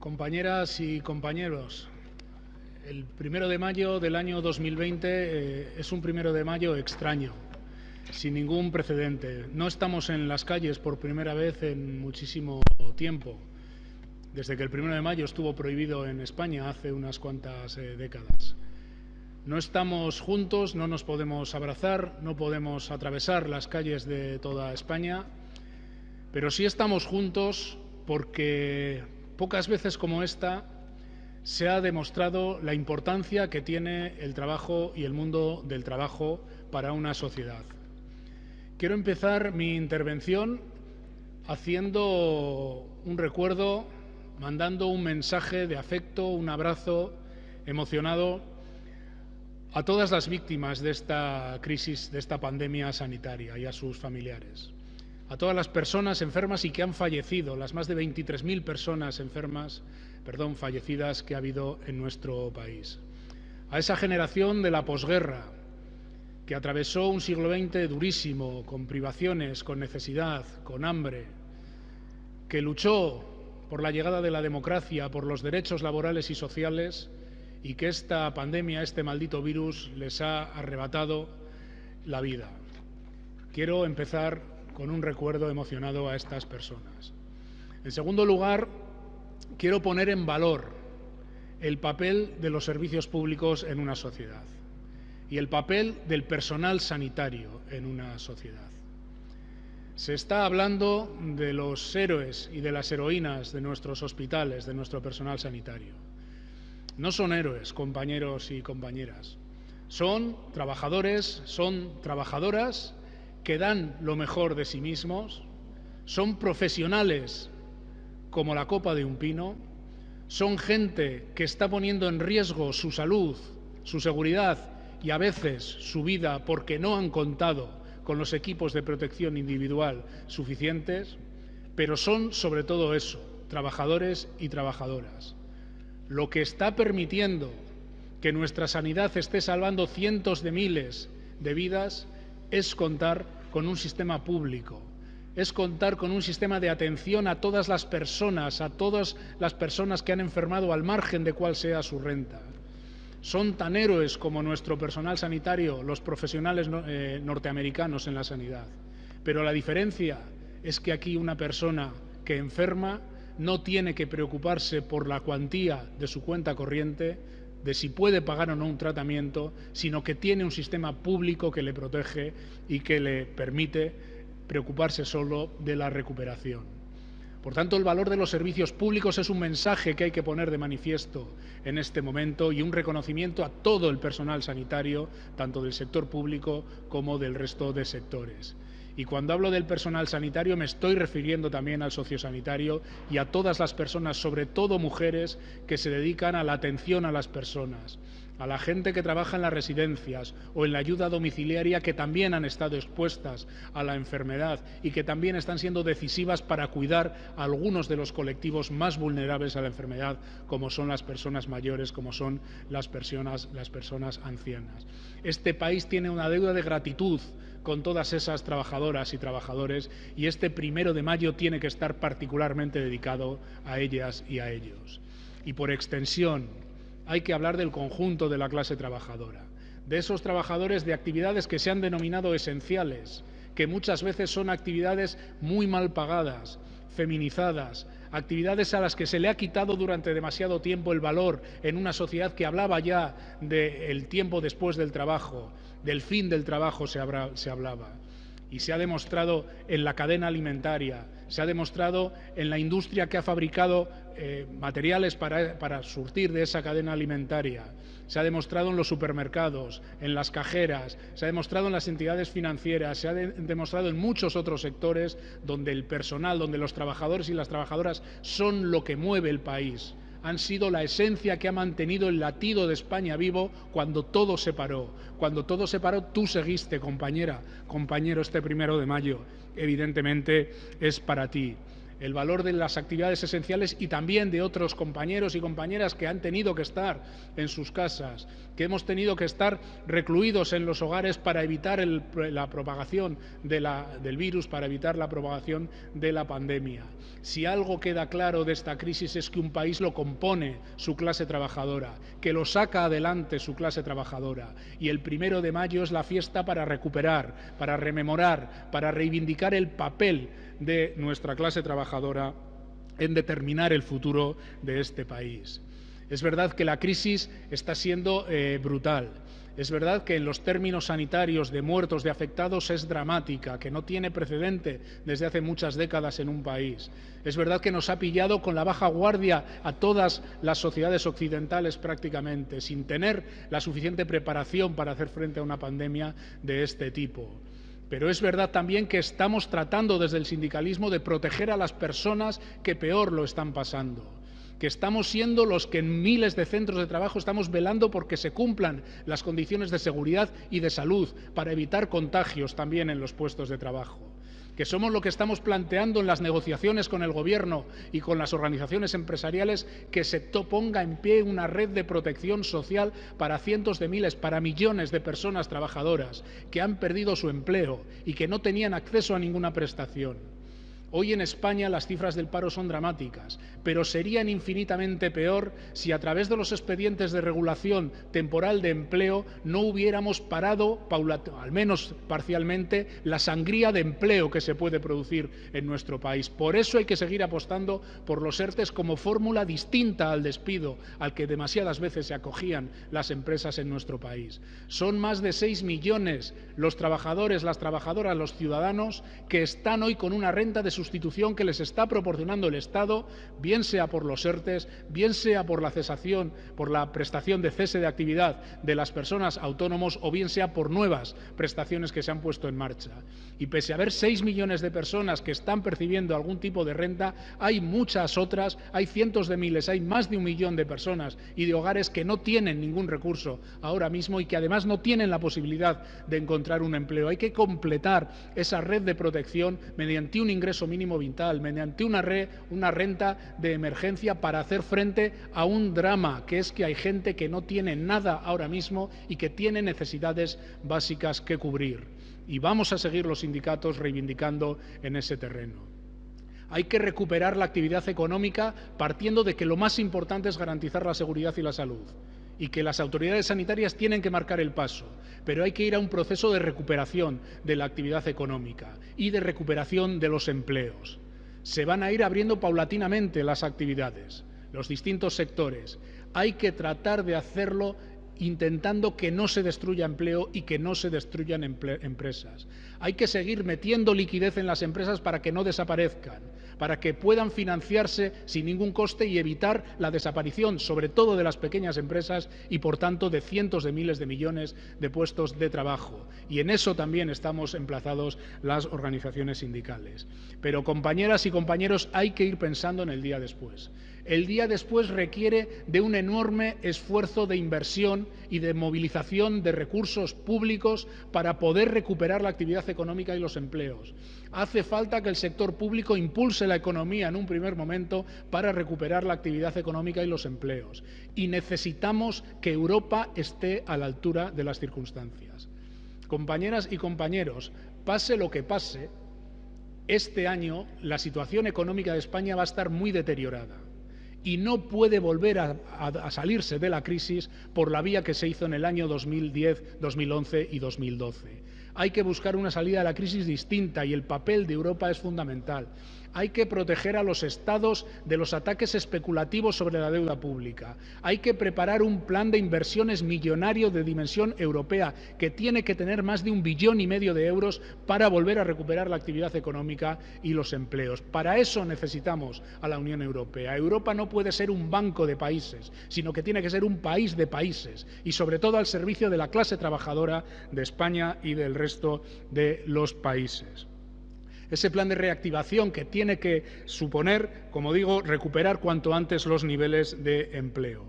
Compañeras y compañeros, el 1 de mayo del año 2020 es un 1 de mayo extraño, sin ningún precedente. No estamos en las calles por primera vez en muchísimo tiempo, desde que el 1 de mayo estuvo prohibido en España hace unas cuantas décadas. No estamos juntos, no nos podemos abrazar, no podemos atravesar las calles de toda España, pero sí estamos juntos porque pocas veces como esta se ha demostrado la importancia que tiene el trabajo y el mundo del trabajo para una sociedad. Quiero empezar mi intervención haciendo un recuerdo, mandando un mensaje de afecto, un abrazo emocionado a todas las víctimas de esta crisis, de esta pandemia sanitaria y a sus familiares. A todas las personas enfermas y que han fallecido, las más de 23.000 personas fallecidas que ha habido en nuestro país. A esa generación de la posguerra que atravesó un siglo XX durísimo, con privaciones, con necesidad, con hambre, que luchó por la llegada de la democracia, por los derechos laborales y sociales, y que esta pandemia, este maldito virus, les ha arrebatado la vida. Quiero empezar con un recuerdo emocionado a estas personas. En segundo lugar, quiero poner en valor el papel de los servicios públicos en una sociedad y el papel del personal sanitario en una sociedad. Se está hablando de los héroes y de las heroínas de nuestros hospitales, de nuestro personal sanitario. No son héroes, compañeros y compañeras. Son trabajadores, son trabajadoras que dan lo mejor de sí mismos, son profesionales como la copa de un pino, son gente que está poniendo en riesgo su salud, su seguridad y a veces su vida porque no han contado con los equipos de protección individual suficientes, pero son sobre todo eso, trabajadores y trabajadoras. Lo que está permitiendo que nuestra sanidad esté salvando cientos de miles de vidas es contar con un sistema público, es contar con un sistema de atención a todas las personas que han enfermado al margen de cuál sea su renta. Son tan héroes como nuestro personal sanitario, los profesionales norteamericanos en la sanidad. Pero la diferencia es que aquí una persona que enferma no tiene que preocuparse por la cuantía de su cuenta corriente, de si puede pagar o no un tratamiento, sino que tiene un sistema público que le protege y que le permite preocuparse solo de la recuperación. Por tanto, el valor de los servicios públicos es un mensaje que hay que poner de manifiesto en este momento y un reconocimiento a todo el personal sanitario, tanto del sector público como del resto de sectores. Y cuando hablo del personal sanitario me estoy refiriendo también al sociosanitario y a todas las personas, sobre todo mujeres, que se dedican a la atención a las personas, a la gente que trabaja en las residencias o en la ayuda domiciliaria, que también han estado expuestas a la enfermedad y que también están siendo decisivas para cuidar a algunos de los colectivos más vulnerables a la enfermedad, como son las personas mayores, como son las personas ancianas. Este país tiene una deuda de gratitud con todas esas trabajadoras y trabajadores y este 1 de mayo tiene que estar particularmente dedicado a ellas y a ellos. Y por extensión, hay que hablar del conjunto de la clase trabajadora, de esos trabajadores de actividades que se han denominado esenciales, que muchas veces son actividades muy mal pagadas, feminizadas, actividades a las que se le ha quitado durante demasiado tiempo el valor en una sociedad que hablaba ya del tiempo después del trabajo, del fin del trabajo se hablaba. Y se ha demostrado en la cadena alimentaria, se ha demostrado en la industria que ha fabricado materiales para surtir de esa cadena alimentaria, se ha demostrado en los supermercados, en las cajeras, se ha demostrado en las entidades financieras, se ha demostrado en muchos otros sectores donde el personal, donde los trabajadores y las trabajadoras son lo que mueve el país. Han sido la esencia que ha mantenido el latido de España vivo cuando todo se paró. Cuando todo se paró, tú seguiste, compañera, compañero, este 1 de mayo. Evidentemente es para ti. el valor de las actividades esenciales y también de otros compañeros y compañeras que han tenido que estar en sus casas, que hemos tenido que estar recluidos en los hogares para evitar la propagación del virus, para evitar la propagación de la pandemia. Si algo queda claro de esta crisis es que un país lo compone su clase trabajadora, que lo saca adelante su clase trabajadora, y el 1 de mayo es la fiesta para recuperar, para rememorar, para reivindicar el papel de nuestra clase trabajadora en determinar el futuro de este país. Es verdad que la crisis está siendo brutal. Es verdad que en los términos sanitarios de muertos, de afectados, es dramática, que no tiene precedente desde hace muchas décadas en un país. Es verdad que nos ha pillado con la baja guardia a todas las sociedades occidentales prácticamente, sin tener la suficiente preparación para hacer frente a una pandemia de este tipo. Pero es verdad también que estamos tratando desde el sindicalismo de proteger a las personas que peor lo están pasando, que estamos siendo los que en miles de centros de trabajo estamos velando porque se cumplan las condiciones de seguridad y de salud para evitar contagios también en los puestos de trabajo, que somos lo que estamos planteando en las negociaciones con el Gobierno y con las organizaciones empresariales, que se ponga en pie una red de protección social para cientos de miles, para millones de personas trabajadoras que han perdido su empleo y que no tenían acceso a ninguna prestación. Hoy en España las cifras del paro son dramáticas, pero serían infinitamente peor si a través de los expedientes de regulación temporal de empleo no hubiéramos parado, al menos parcialmente, la sangría de empleo que se puede producir en nuestro país. Por eso hay que seguir apostando por los ERTE como fórmula distinta al despido al que demasiadas veces se acogían las empresas en nuestro país. Son más de 6 millones los trabajadores, las trabajadoras, los ciudadanos que están hoy con una renta de sustitución que les está proporcionando el Estado, bien sea por los ERTE, bien sea por la cesación, por la prestación de cese de actividad de las personas autónomos, o bien sea por nuevas prestaciones que se han puesto en marcha. Y pese a haber 6 millones de personas que están percibiendo algún tipo de renta, hay muchas otras, hay cientos de miles, hay más de 1 millón de personas y de hogares que no tienen ningún recurso ahora mismo y que además no tienen la posibilidad de encontrar un empleo. Hay que completar esa red de protección mediante un ingreso mínimo vital, mediante una renta de emergencia para hacer frente a un drama, que es que hay gente que no tiene nada ahora mismo y que tiene necesidades básicas que cubrir. Y vamos a seguir los sindicatos reivindicando en ese terreno. Hay que recuperar la actividad económica partiendo de que lo más importante es garantizar la seguridad y la salud, y que las autoridades sanitarias tienen que marcar el paso, pero hay que ir a un proceso de recuperación de la actividad económica y de recuperación de los empleos. Se van a ir abriendo paulatinamente las actividades, los distintos sectores. Hay que tratar de hacerlo intentando que no se destruya empleo y que no se destruyan empresas. Hay que seguir metiendo liquidez en las empresas para que no desaparezcan, para que puedan financiarse sin ningún coste y evitar la desaparición, sobre todo de las pequeñas empresas y, por tanto, de cientos de miles de millones de puestos de trabajo. Y en eso también estamos emplazados las organizaciones sindicales. Pero, compañeras y compañeros, hay que ir pensando en el día después. El día después requiere de un enorme esfuerzo de inversión y de movilización de recursos públicos para poder recuperar la actividad económica y los empleos. Hace falta que el sector público impulse la economía en un primer momento para recuperar la actividad económica y los empleos. Y necesitamos que Europa esté a la altura de las circunstancias. Compañeras y compañeros, pase lo que pase, este año la situación económica de España va a estar muy deteriorada y no puede volver a salirse de la crisis por la vía que se hizo en el año 2010, 2011 y 2012. Hay que buscar una salida de la crisis distinta y el papel de Europa es fundamental. Hay que proteger a los Estados de los ataques especulativos sobre la deuda pública. Hay que preparar un plan de inversiones millonario de dimensión europea que tiene que tener más de 1,5 billones de euros para volver a recuperar la actividad económica y los empleos. Para eso necesitamos a la Unión Europea. Europa no puede ser un banco de países, sino que tiene que ser un país de países y, sobre todo, al servicio de la clase trabajadora de España y del resto de los países. Ese plan de reactivación que tiene que suponer, como digo, recuperar cuanto antes los niveles de empleo.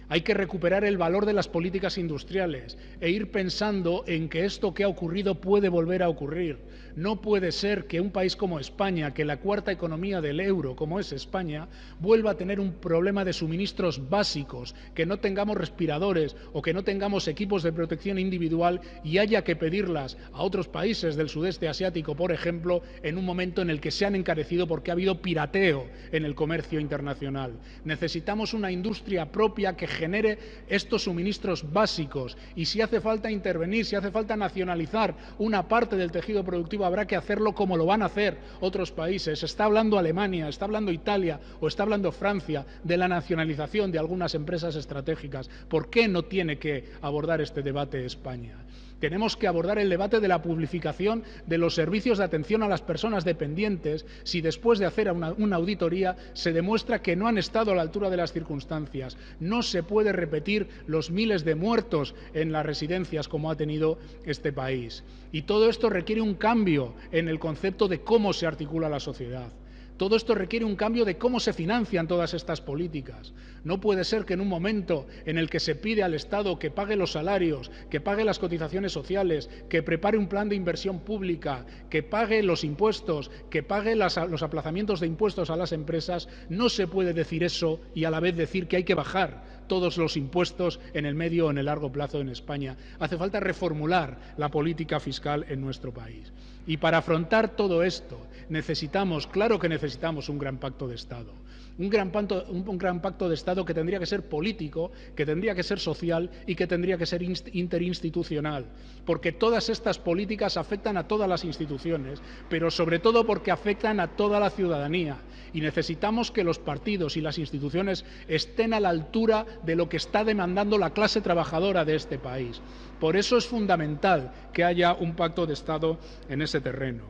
Hay que recuperar el valor de las políticas industriales e ir pensando en que esto que ha ocurrido puede volver a ocurrir. No puede ser que un país como España, que la cuarta economía del euro, como es España, vuelva a tener un problema de suministros básicos, que no tengamos respiradores o que no tengamos equipos de protección individual y haya que pedirlas a otros países del sudeste asiático, por ejemplo, en un momento en el que se han encarecido porque ha habido pirateo en el comercio internacional. Necesitamos una industria propia que genere estos suministros básicos y si hace falta intervenir, si hace falta nacionalizar una parte del tejido productivo, habrá que hacerlo como lo van a hacer otros países. Está hablando Alemania, está hablando Italia o está hablando Francia de la nacionalización de algunas empresas estratégicas. ¿Por qué no tiene que abordar este debate España? Tenemos que abordar el debate de la publificación de los servicios de atención a las personas dependientes si después de hacer una auditoría se demuestra que no han estado a la altura de las circunstancias. No se puede repetir los miles de muertos en las residencias como ha tenido este país. Y todo esto requiere un cambio en el concepto de cómo se articula la sociedad. Todo esto requiere un cambio de cómo se financian todas estas políticas. No puede ser que en un momento en el que se pide al Estado que pague los salarios, que pague las cotizaciones sociales, que prepare un plan de inversión pública, que pague los impuestos, que pague los aplazamientos de impuestos a las empresas, no se puede decir eso y a la vez decir que hay que bajar todos los impuestos en el medio o en el largo plazo en España. Hace falta reformular la política fiscal en nuestro país. Y para afrontar todo esto necesitamos, claro que necesitamos un gran pacto de Estado. Un gran pacto de Estado que tendría que ser político, que tendría que ser social y que tendría que ser interinstitucional, porque todas estas políticas afectan a todas las instituciones, pero sobre todo porque afectan a toda la ciudadanía y necesitamos que los partidos y las instituciones estén a la altura de lo que está demandando la clase trabajadora de este país. Por eso es fundamental que haya un pacto de Estado en ese terreno.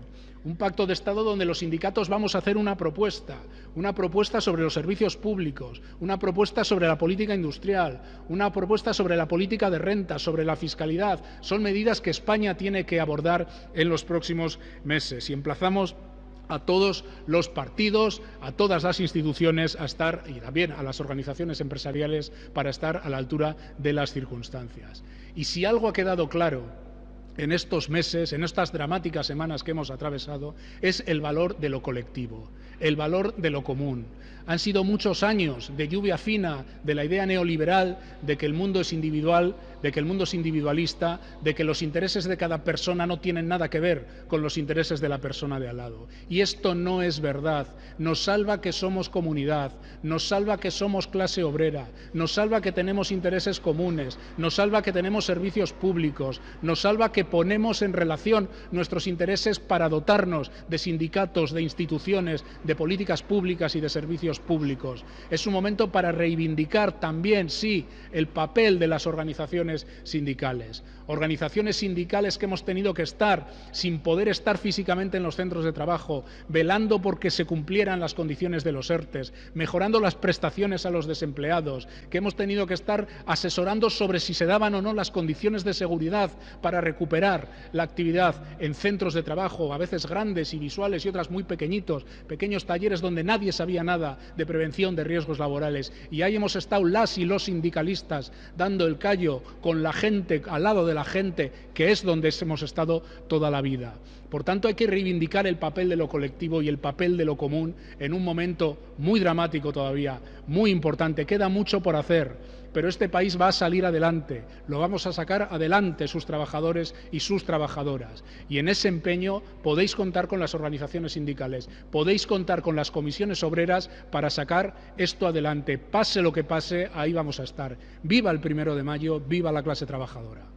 Un pacto de Estado donde los sindicatos vamos a hacer una propuesta sobre los servicios públicos, una propuesta sobre la política industrial, una propuesta sobre la política de renta, sobre la fiscalidad. Son medidas que España tiene que abordar en los próximos meses y emplazamos a todos los partidos, a todas las instituciones a estar, y también a las organizaciones empresariales, para estar a la altura de las circunstancias. Y si algo ha quedado claro en estos meses, en estas dramáticas semanas que hemos atravesado, es el valor de lo colectivo, el valor de lo común. Han sido muchos años de lluvia fina de la idea neoliberal de que el mundo es individual, de que el mundo es individualista, de que los intereses de cada persona no tienen nada que ver con los intereses de la persona de al lado. Y esto no es verdad. Nos salva que somos comunidad, nos salva que somos clase obrera, nos salva que tenemos intereses comunes, nos salva que tenemos servicios públicos, nos salva que ponemos en relación nuestros intereses para dotarnos de sindicatos, de instituciones, de políticas públicas y de servicios públicos. Es un momento para reivindicar también, sí, el papel de las organizaciones sindicales. Organizaciones sindicales que hemos tenido que estar sin poder estar físicamente en los centros de trabajo, velando porque se cumplieran las condiciones de los ERTEs, mejorando las prestaciones a los desempleados, que hemos tenido que estar asesorando sobre si se daban o no las condiciones de seguridad para recuperar la actividad en centros de trabajo, a veces grandes y visuales y otras muy pequeñitos, pequeños talleres donde nadie sabía nada de prevención de riesgos laborales. Y ahí hemos estado las y los sindicalistas dando el callo con la gente, al lado de la gente, que es donde hemos estado toda la vida. Por tanto, hay que reivindicar el papel de lo colectivo y el papel de lo común en un momento muy dramático todavía, muy importante. Queda mucho por hacer, pero este país va a salir adelante, lo vamos a sacar adelante sus trabajadores y sus trabajadoras. Y en ese empeño podéis contar con las organizaciones sindicales, podéis contar con las comisiones obreras para sacar esto adelante. Pase lo que pase, ahí vamos a estar. ¡Viva el 1 de mayo! ¡Viva la clase trabajadora!